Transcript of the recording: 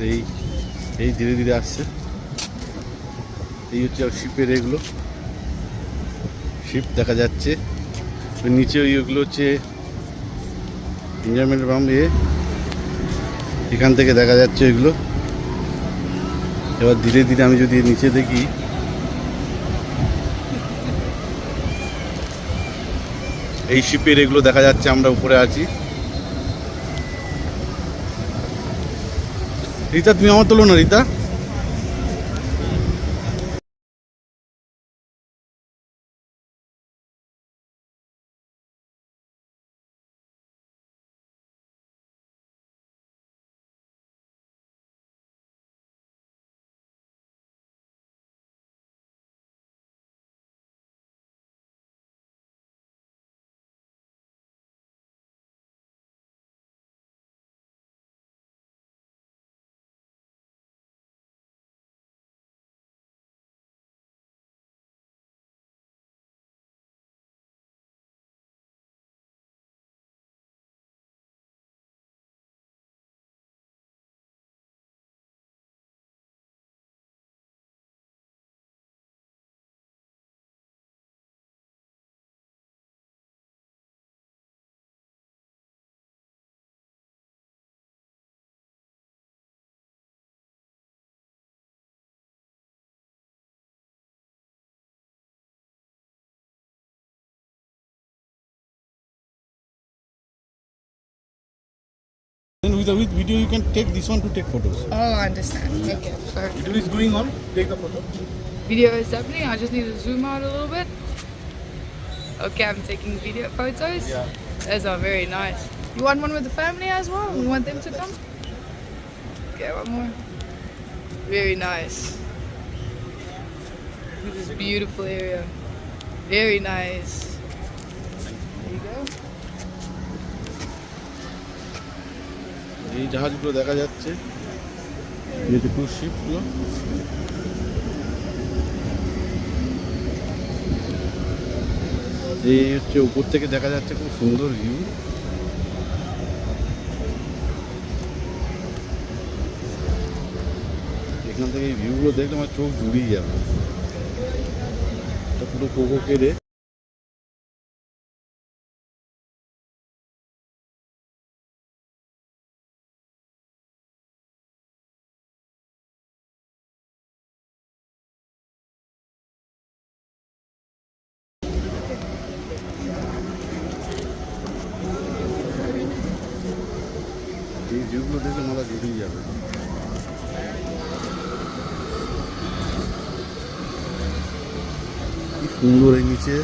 এই এই ধীরে ধীরে আসছে। এই হচ্ছে শিপের এগুলো, শিপ দেখা যাচ্ছে। নিচে ওইগুলো হচ্ছে ইঞ্জারমেন্ট পাম্প। এখান থেকে দেখা যাচ্ছে এগুলো। এবার ধীরে ধীরে আমি যদি নিচে দেখি, এই শিপের এগুলো দেখা যাচ্ছে। আমরা উপরে আছি। রিতা, তুমি আমার তোলো না Rita. Then with video you can take this one to take photos. Oh, I understand. Okay, sorry. Video is going on. Take the photo. Video is happening. I just need to zoom out a little bit. Okay, I'm taking video photos. Yeah. Those are very nice. You want one with the family as well? You want them to come? Okay, one more. Very nice. Look at this beautiful area. Very nice. There you go. এই জাহাজগুলো দেখা যাচ্ছে, এই যে cruise শিপগুলো। এই হচ্ছে উপর থেকে দেখা যাচ্ছে, খুব সুন্দর ভিউ। এখান থেকে এই ভিউগুলো দেখলে আমার চোখ জুড়িয়ে যাবে। এটা পুরো কোকো কেড়ে। এই ভিউগুলো দেখলে মাথা জুড়িয়ে যাবে। কি সুন্দর এই নিচে